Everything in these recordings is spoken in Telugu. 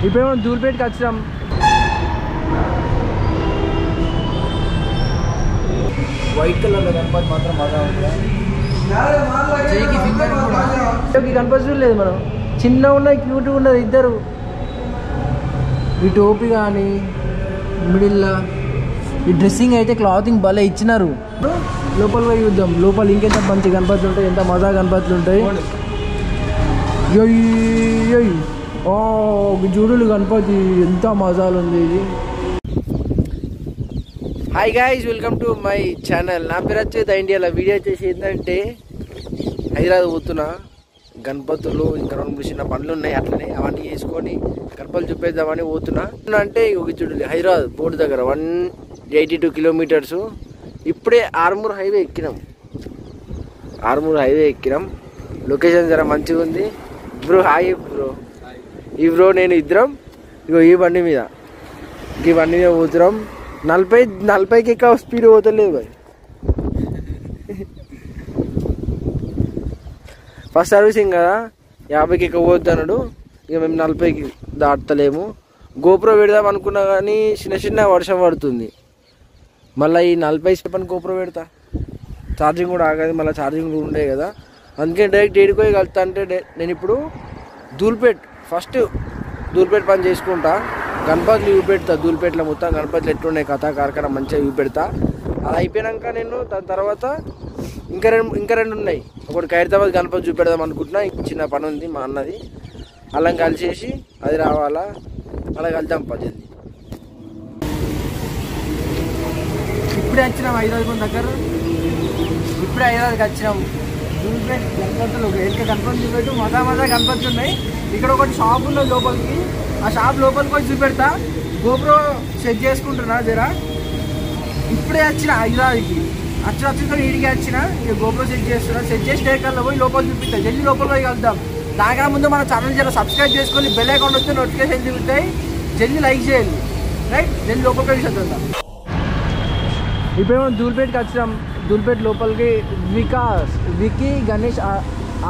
ఇప్పుడేమో ధూల్పేటకి వచ్చినాం. వైట్ కలర్ గణపతి మాత్రం బాగా ఉంటుంది. గణపతి చూడలేదు మనం, చిన్నగా ఉన్నాయి, క్యూట్గా ఉన్నది ఇద్దరు. ఈ టోపీ కానీ మిడిల్లో ఈ డ్రెస్సింగ్ అయితే క్లాతింగ్ భలే ఇచ్చినారు. లోపల పోయి చూద్దాం, లోపల ఇంకెంత మంచి గణపతులు ఉంటాయి, ఎంత మజా గణపతులు ఉంటాయి. చూడులు గణపతి ఎంత మజాలు ఉంది ఇది. Hi guys, welcome to my channel. నా పేరు వచ్చేది ఇండియాలో. వీడియో వచ్చేసి ఏంటంటే హైదరాబాద్ పోతున్నా, గణపతులు ఇంకా 2-3 చిన్న పనులు ఉన్నాయి, అట్లనే అవన్నీ చేసుకొని గణపతులు చూపేద్దామని పోతున్నా. అంటే ఒక చూడు హైదరాబాద్ బోర్డు దగ్గర 182 కిలోమీటర్స్. ఇప్పుడే ఆర్మూర్ హైవే ఎక్కినాం. లొకేషన్ జర మంచిగా ఉంది. Bro hi bro. ఈ బ్రో నేను ఇద్దరం ఇగో ఈ బండి మీద పోతున్నాం. 40కి ఎక్కువ స్పీడ్ పోతలేదు బాయ్. ఫస్ట్ సర్వీసింగ్ కదా, 50కి ఎక్కువ పోతున్నాడు. ఇక మేము 40కి దాటలేము. గోప్రో పెడదాం అనుకున్నా కానీ చిన్న వర్షం పడుతుంది. మళ్ళీ ఈ 40 స్టెప్ గోప్రో పెడతా, ఛార్జింగ్ కూడా ఆగదు, మళ్ళీ ఛార్జింగ్ కూడా ఉండే కదా. అందుకే డైరెక్ట్ ఏడుకోయి కలుతా. అంటే నేను ఇప్పుడు ఫస్ట్ ధూల్పేట పని చేసుకుంటా, గణపతులు చూపెడతా. ధూల్పేటలో మొత్తం గణపతులు ఎట్లున్నాయి, కథా కార్ఖానా మంచిగా చూపెడతా. అది అయిపోయాక నేను దాని తర్వాత ఇంకా రెండు ఉన్నాయి. ఒకటి ఖైరతాబాద్ గణపతి చూపెడదాం అనుకుంటున్నా. చిన్న పని ఉంది మా అన్నది, అలా కలిసేసి అది రావాలా, అలా కలుద్దాం పద్ధతి. ఇప్పుడే వచ్చినాం హైదరాబాద్ దగ్గర. ఇప్పుడే హైదరాబాద్కి వచ్చినాం. ధూల్పేట గణపతులు ఎక్క గణపతి చూపెట్టు, మజా గణపతులు ఉన్నాయి. ఇక్కడ ఒకటి షాప్ ఉన్నది లోపలికి, ఆ షాప్ లోపలికి వచ్చి చూపెడతా. గోప్రో సెట్ చేసుకుంటున్నా జరా. ఇప్పుడే వచ్చిన హైదరాబాద్కి, వచ్చిన ఈడికి వచ్చిన. ఇక గోప్రో సెట్ చేస్తున్నా. సెట్ చేసి డైరెక్ట్లో పోయి లోపల చూపిస్తా. జల్దీ లోపల పోయి కలుద్దాం. దానికన్నా ముందు మన ఛానల్ జర సబ్స్క్రైబ్ చేసుకొని బెల్ అకౌంట్ వస్తే నోటిఫికేషన్ చూపుతాయి. జల్దీ లైక్ చేయండి. రైట్, జల్దీ లోపలికి పోయి చదువుతాం. ఇప్పుడేమో ధూల్పేటకి వచ్చినాం. ధూల్పేట లోపలికి వికీ గణేష్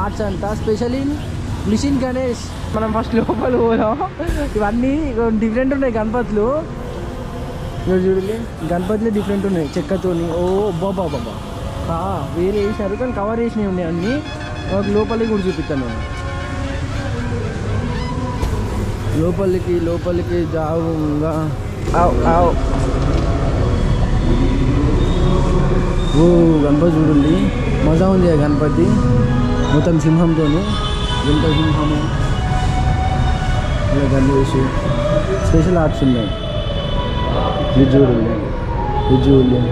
ఆర్ట్స్ అంట, స్పెషల్లీ మిషన్ గణేష్. మనం ఫస్ట్ లోపల పోదాం. ఇవన్నీ డిఫరెంట్ ఉన్నాయి గణపతులు. చూడండి గణపతులు డిఫరెంట్ ఉన్నాయి చెక్కతోని. ఓ బాబా వేరే వేసినారు కానీ కవర్ వేసినవి ఉన్నాయి అన్నీ. లోపలికి కూడా చూపిస్తాను నేను. లోపలికి జావుగా ఓ గణపతి చూడండి, మజా ఉంది ఆ గణపతి. మొత్తం సింహంతో, ఎంత సింహము, ఇలా గణేష్ స్పెషల్ ఆర్ట్స్ ఉన్నాయి. ఇది చూడండి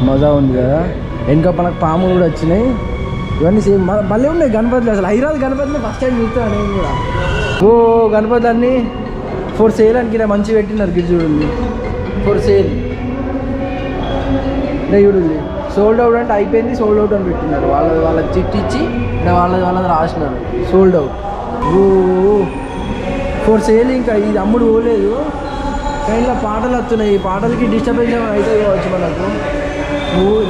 మజా ఉంది కదా. వెనక మనకు పాములు కూడా వచ్చినాయి. ఇవన్నీ సేమ్ మళ్ళీ ఉన్నాయి గణపతులు. అసలు హైదరాబాద్ గణపతిని ఫస్ట్ టైం చూస్తాను నేను కూడా. ఓ గణపతులు అన్నీ ఫర్ సేల్ అని మంచిగా పెట్టినారు. గిరి చూడండి, ఫర్ సేల్ చూడండి. సోల్డ్ అవుట్ అంటే అయిపోయింది, సోల్డ్ అవుట్ అని పెట్టినారు. వాళ్ళకి చిట్టి ఇచ్చి వాళ్ళది రాసినారు సోల్డ్ అవుట్. ఓ ఫర్ సేల్. ఇంకా ఇది అమ్ముడు పోలేదు కానీ ఇలా పాటలు వస్తున్నాయి. ఈ పాటలకి డిస్టర్బెన్స్ అయితే కావచ్చు మనకు.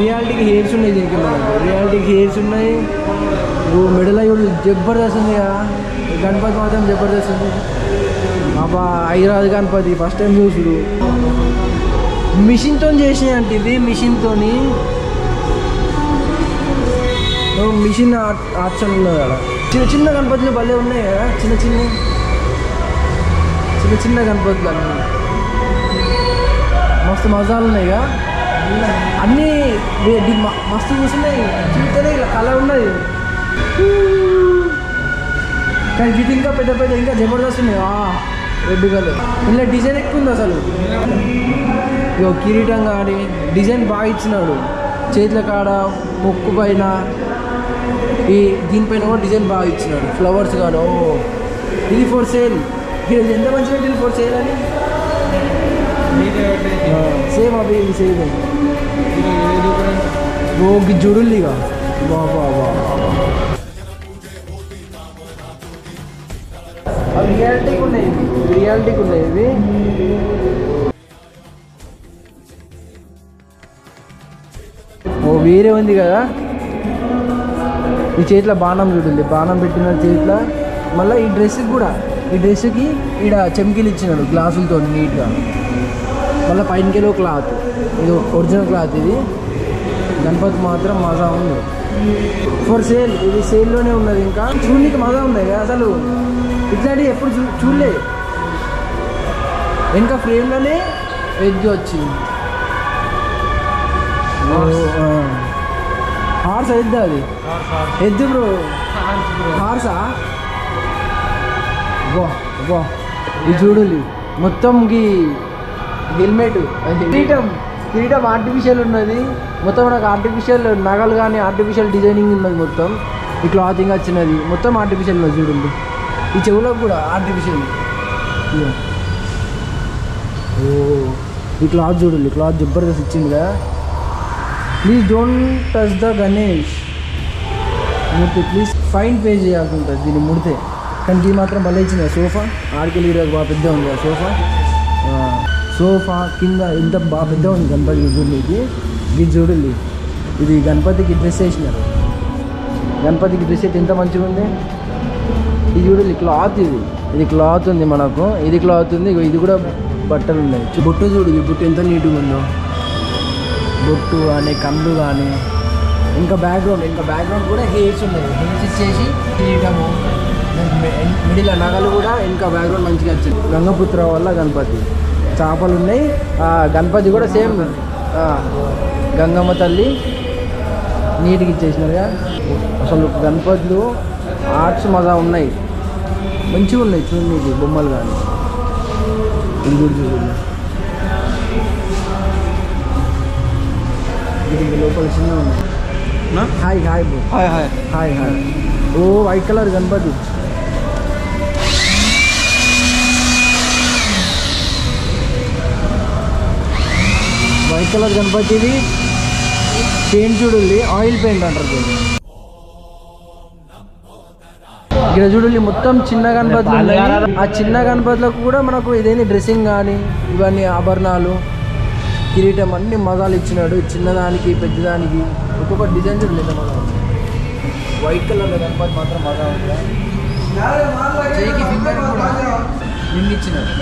రియాలిటీకి హెయిర్స్ ఉన్నాయి దీనికి, మనకు రియాలిటీకి హెయిర్స్ ఉన్నాయి. మెడల్ అయ్యి జబర్దస్త్ ఉంది కదా. గణపతి మాత్రం జబర్దస్త్ ఉంది. అబ్బా హైదరాబాద్ గణపతి ఫస్ట్ టైం చూసుడు. మిషన్తో చేసినాయి అంటే ఇది మిషన్తో. మిషన్ ఆప్షన్ ఉన్నది కదా. చిన్న గణపతులు భలే ఉన్నాయి కదా. చిన్న గణపతులు అన్నీ మస్తు మజాలు ఉన్నాయి కదా. అన్నీ మస్తు కూర్చున్నాయి. చూస్తేనే ఇలా కలర్ ఉన్నది కానీ ఇది ఇంకా పెద్ద ఇంకా జబర్దస్త్ ఉన్నాయి. రెడ్ కలర్ ఇలా డిజైన్ ఎక్కువ ఉంది అసలు. ఇగో కిరీటం కానీ డిజైన్ బాగా ఇచ్చినాడు. చేతుల కాడ, మొక్కు పైన, దీనిపైన కూడా డిజైన్ బాగా ఇచ్చినాడు. ఫ్లవర్స్ కానీ. ఓ ఇది ఫర్ సేల్. ఎంత మంచిగా పెట్టింది ఫర్ సేల్ అని. సేమ్ అవి సేమ్. ఓ జుడుల్లిగా బాబా రియాలిటీకి ఉన్నాయి ఇవి. ఓ వేరే ఉంది కదా. ఈ చేతిలో బాణం చూడండి, బాణం పెట్టిన చేతిలో. మళ్ళీ ఈ డ్రెస్కి కూడా ఈ డ్రెస్కి ఈడ చెమ్కిలు ఇచ్చినాడు గ్లాసులతో నీట్గా. మళ్ళీ పైనకెలో క్లాత్, ఇది ఒరిజినల్ క్లాత్. ఇది గణపతి మాత్రం మజా ఉంది. ఫర్ సేల్, ఇది సేల్లోనే ఉన్నది. ఇంకా చూడడానికి మజా ఉన్నాయి అసలు. ఇట్లాంటివి ఎప్పుడు చూడలే. ఇంకా ఫ్రేమ్లోనే ఎగ్ వచ్చింది. హార్స్ ఎద్దు, అది ఎద్దు బ్రో. హార్సా? బా బా, ఇది చూడాలి మొత్తం. హెల్మెట్, కిరీటం ఆర్టిఫిషియల్ ఉన్నది మొత్తం. నాకు ఆర్టిఫిషియల్ నగలు కానీ ఆర్టిఫిషియల్ డిజైనింగ్ ఉన్నది మొత్తం. ఈ క్లాతింగ్ వచ్చినది మొత్తం ఆర్టిఫిషియల్ ఉన్నది చూడండి. ఈ చెవులకు కూడా ఆర్టిఫిషియల్. ఓ, ఈ క్లాత్ చూడండి, క్లాత్ జబర్దస్త్ ఇచ్చింది కదా. Please don't touch the Ganesh Murthy, please fine pay చేయాల్సి ఉంటుంది దీన్ని ముడితే. కానీ ఇది మాత్రం భలే ఇచ్చింది. సోఫా ఆడికెళ్ళి ఈరోజు బాగా పెద్ద ఉంది సోఫా కింద ఎంత బాగా పెద్ద ఉంది గణపతి చూడండి. ఇది చూడండి, ఇది గణపతికి డ్రెస్ వేసినారు. గణపతికి డ్రెస్ అయితే ఎంత మంచిగా ఉంది. ఇది చూడండి క్లాత్, ఇది క్లాత్ ఉంది మనకు. ఇది క్లాత్ ఉంది, ఇది కూడా బట్టలు ఉన్నాయి. బొట్టు చూడు, ఈ బొట్టు ఎంత నీట్గా ఉందో. బొట్టు కానీ కళ్ళు కానీ, ఇంకా బ్యాక్గ్రౌండ్ కూడా హెయిర్స్ ఉన్నాయి. హెయిర్స్ ఇచ్చేసి కిరీటము, మిడిల్ నగలు కూడా ఇంకా బ్యాక్గ్రౌండ్ మంచిగా వచ్చింది. గంగపుత్ర వల్ల గణపతి చేపలు ఉన్నాయి. గణపతి కూడా సేమ్ గంగమ్మ తల్లి నీట్గా ఇచ్చేసినారుగా. అసలు గణపతులు ఆర్ట్స్ మజా ఉన్నాయి, మంచిగా ఉన్నాయి చూడండి. బొమ్మలు కానీ చూడండి. ఇది లోపల చిన్న ఉన్నాయి. Hi hi bro, hi hi hi hi. ఓ white colour Ganapati. White colour Ganapati. ఇది పెయింట్ చూడండి, ఆయిల్ పెయింట్ అంటారు. ఇక్కడ చూడండి మొత్తం చిన్న గణపతులు ఉన్నాయి. ఆ చిన్న గణపతులకు కూడా మనకు ఇదేంటి డ్రెస్సింగ్ కానీ ఇవన్నీ ఆభరణాలు, కిరీటం అన్ని మజాలు ఇచ్చినాడు. చిన్నదానికి పెద్దదానికి ఒక్కొక్క డిజైన్ చూడలేదు. మజా వైట్ కలర్ గణపతి మాత్రం మజా ఉంది. చేయికి ఫింగర్ కూడా రింగ్ ఇచ్చినాడు.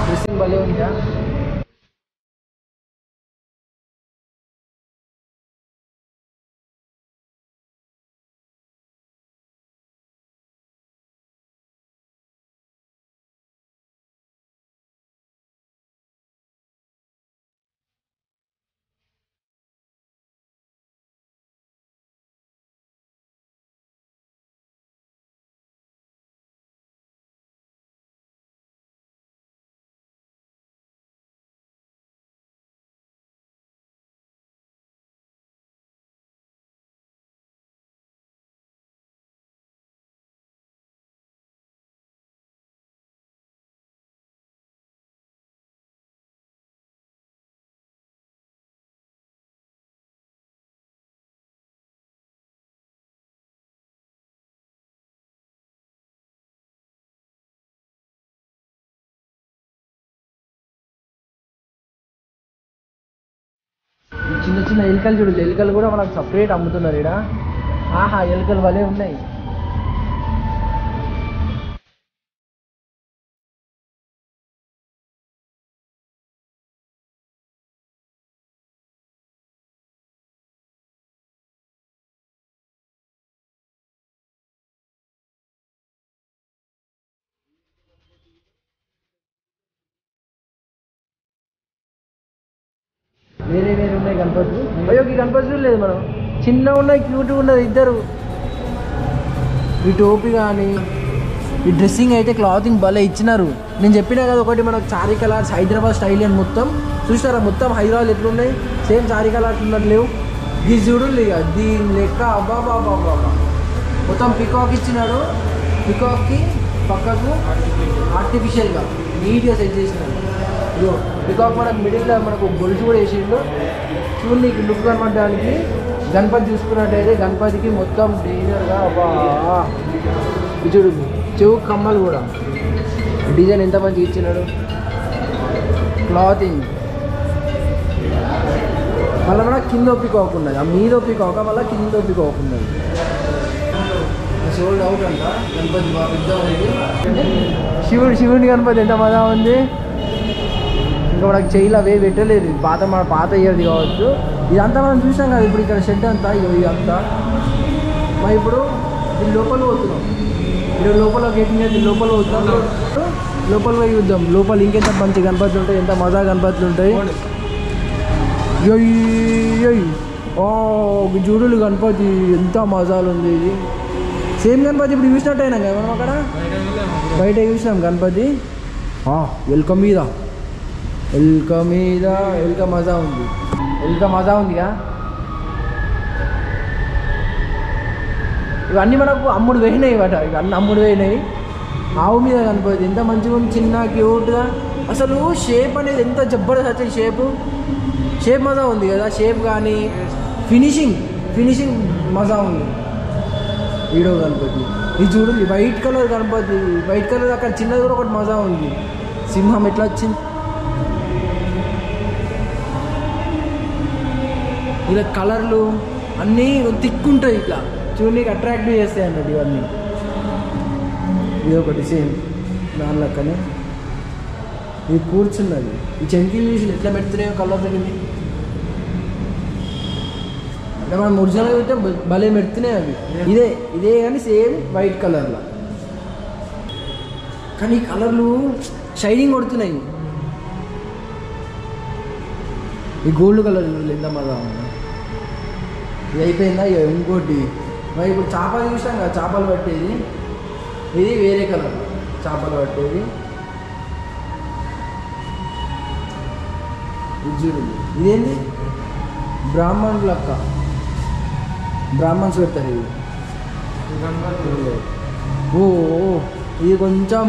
డ్రెస్సింగ్ భలే ఉందా. చిన్న చిన్న ఎలుకలు చూడలేదు. ఎలుకలు కూడా మనకు సపరేట్ అమ్ముతున్నారు ఇక్కడ. ఆహా, ఎలుకలు భలే ఉన్నాయి. వేరే వేరే ఉన్నాయి గణపతులు. అయ్యో, ఈ గణపతులు లేదు మనం. చిన్న ఉన్నాయి, క్యూట్గా ఉన్నది ఇద్దరు. ఈ టోపీ కానీ ఈ డ్రెస్సింగ్ అయితే క్లాతింగ్ భలే ఇచ్చినారు. నేను చెప్పినా కదా ఒకటి మనకు చారీ కలర్స్ హైదరాబాద్ స్టైల్ అని మొత్తం చూసారా. మొత్తం హైదరాబాద్ ఎట్లున్నాయి సేమ్ చారీ కలర్స్ ఉన్నట్టు లేవు. ఈ చూడు ఇక దీని లెక్క అబ్బా బాబా బాబా. మొత్తం పికాక్ ఇచ్చినాడు. పికాక్కి పక్కకు ఆర్టిఫిషియల్గా నీట్గా సెట్ చేసినాడు. ఇదో పికాక్ మనకు మిడిల్లో మనకు గొలుసు కూడా వేసిండు. చూడు నీకు లుక్ కనబడడానికి. గణపతి చూసుకున్నట్టయితే గణపతికి మొత్తం డేంజర్గా అబ్బా. చూడు చెవు కమ్మలు కూడా డిజైన్ ఎంత మంచిగా ఇచ్చినాడు. క్లాతింగ్ మళ్ళీ మన కింద పికాక్ ఉన్నది. ఆ మీద పికాక మళ్ళీ కింద పికాక్ ఉన్నది. సోల్డ్ అవుట్ అంట గణపతి బాగా పెద్ద శివుడి గణపతి ఎంత మజా ఉంది. ఇంకా మనకు చెయ్యిలు అవే పెట్టలేదు, పాత అయ్యేది కావచ్చు. ఇదంతా మనం చూసాం కదా ఇప్పుడు ఇక్కడ షెడ్ అంతా ఇదంతా. మరి ఇప్పుడు దీని లోపల పోతున్నాం, ఇప్పుడు లోపల గేటింగ్ లోపల పోతున్నాం, లోపల పోయి చూద్దాం లోపల ఇంకెంత మంచి గణపతులు ఉంటాయి, ఎంత మజా గణపతులు ఉంటాయి. జూడులు గణపతి ఎంత మజాలు ఉంది. ఇది సేమ్ గణపతి ఇప్పుడు చూసినట్టయినా కదా మనం అక్కడ బయట చూసినాం గణపతి. ఎల్క మీద మజా ఉంది, మజా ఉందిగా. ఇవన్నీ మనకు అమ్ముడు పోయినాయి ఇవట, ఇవన్నీ అమ్ముడు పోయినాయి. ఆవు మీద గణపతి ఎంత మంచిగా ఉంది, చిన్న క్యూట్గా. అసలు షేప్ అనేది ఎంత జబర్దస్త్ వచ్చే షేప్ మజా ఉంది కదా. షేప్ కానీ ఫినిషింగ్ మజా ఉంది. వీడో గణపతి ఇది చూడండి, white colour Ganapati, white colour అక్కడ చిన్నది కూడా ఒకటి మజా ఉంది. సింహం ఎట్లా వచ్చింది, ఇలా కలర్లు అన్నీ తిక్కుంటాయి, ఇట్లా చూడడానికి అట్రాక్టివ్ చేస్తాయి అన్నట్టు ఇవన్నీ. ఇది ఒకటి సేమ్ దాని లెక్కనే ఇది కూర్చున్నది. ఈ చెంకీలు చూసి ఎట్లా పెడుతున్నాయో కలర్ తగ్గింది అంటే మనం ఒరిజినల్గా అయితే భలే పెడుతున్నాయి అవి. ఇదే కానీ సేమ్ వైట్ కలర్లో, కానీ ఈ కలర్లు షైనింగ్ కొడుతున్నాయి. ఈ గోల్డ్ కలర్ ఎంత మజా ఉంది. ఇది అయిపోయిందా ఇంకోటి. మరి ఇప్పుడు చేపలు చూసాం కదా, చేపలు పట్టేది ఇది వేరే కలర్ చేపలు పట్టేది. ఇది చూడండి, ఇదేంటి బ్రాహ్మణుల లెక్క, బ్రాహ్మణ్స్ పెడతారు ఇది. ఇది కొంచెం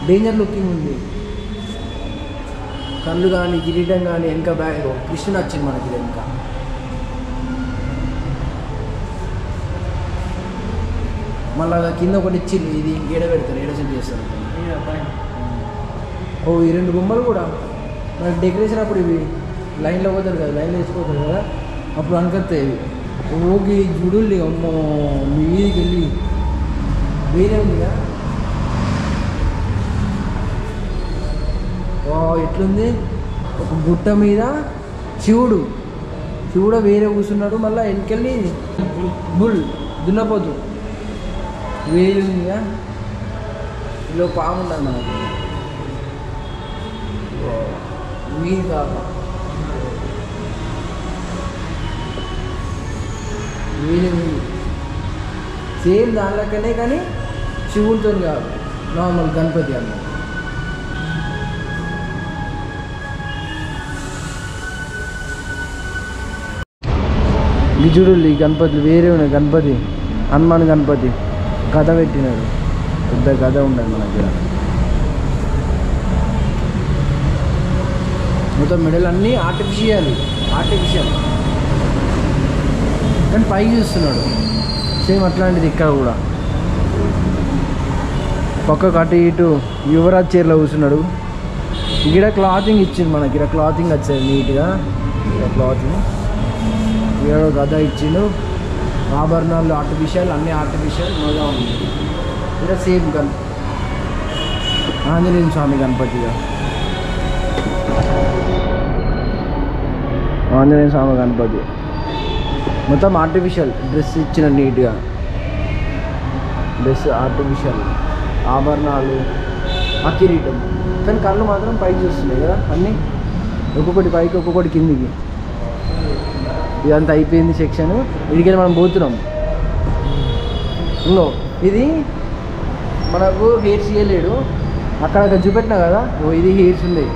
డేంజర్ లుకింగ్ ఉంది. కళ్ళు కానీ కిరీటం కానీ వెనక బ్యాగ్ కృష్ణుడు వచ్చింది మనకి వెనక. మళ్ళీ కింద ఒకటి ఇచ్చింది, ఇది ఏడ పెడతారు, ఏడ సెట్ చేస్తారు. ఈ రెండు బొమ్మలు కూడా మనకి డెకరేషన్ అప్పుడు ఇవి లైన్లో పోతారు కదా, లైన్లో వేసిపోతారు కదా, అప్పుడు అనుకొస్తాయి ఇవి. ఓకే జుడుల్లి అమ్మో మీదికి వెళ్ళి వేరే ఉందిగా. ఎట్లుంది, ఒక గుట్ట మీద శివుడు వేరే కూర్చున్నాడు, మళ్ళీ వెనకెళ్ళి దున్నపోతు వేరే ఉందిగా. ఇలా పాము ఉన్నది మనకి మీది కాక వేరే ఉంది సేమ్ దానిలకనే, కానీ శివుడితో కాదు, నార్మల్ గణపతి అన్నమాట. గిజుడు ఈ గణపతులు వేరే ఉన్నాయి. గణపతి హనుమాన్ గణపతి గద పెట్టినాడు, పెద్ద గద ఉండదు మన దగ్గర. మొత్తం మెడల్ అన్నీ ఆర్టిఫిషియల్ కానీ పైకి చూస్తున్నాడు. సేమ్ అట్లాంటిది ఇక్కడ కూడా పక్కకు అటు ఇటు యువరాజ్ చైర్లో కూర్చున్నాడు. ఇక్కడ క్లాతింగ్ ఇచ్చింది మనకి, ఇక్కడ క్లాతింగ్ వచ్చేది నీట్గా. ఇక్కడ క్లాతింగ్ ఇక్కడ గద ఇచ్చిండు, ఆభరణాలు ఆర్టిఫిషియల్, అన్నీ ఆర్టిఫిషియల్ మజా ఉంది. ఇక్కడ సేమ్ ఆంజనేయ స్వామి గణపతిగా, ఆంజనేయ స్వామి గణపతి మొత్తం ఆర్టిఫిషియల్. డ్రెస్ ఇచ్చిన నీట్గా, డ్రెస్ ఆర్టిఫిషియల్, ఆభరణాలు, ఆ కిరీటం. కానీ కళ్ళు మాత్రం పైకి చూస్తున్నాయి కదా అన్నీ, ఒక్కొక్కటి పైకి ఒక్కొక్కటి కిందికి. ఇదంతా అయిపోయింది సెక్షన్. ఇదికెళ్ళి మనం పోతున్నాం. ఇది మనకు హెయిర్స్ ఇవ్వలేడు, అక్కడ చూపెట్టినా కదా, ఇది హెయిర్స్ ఉన్నాయి.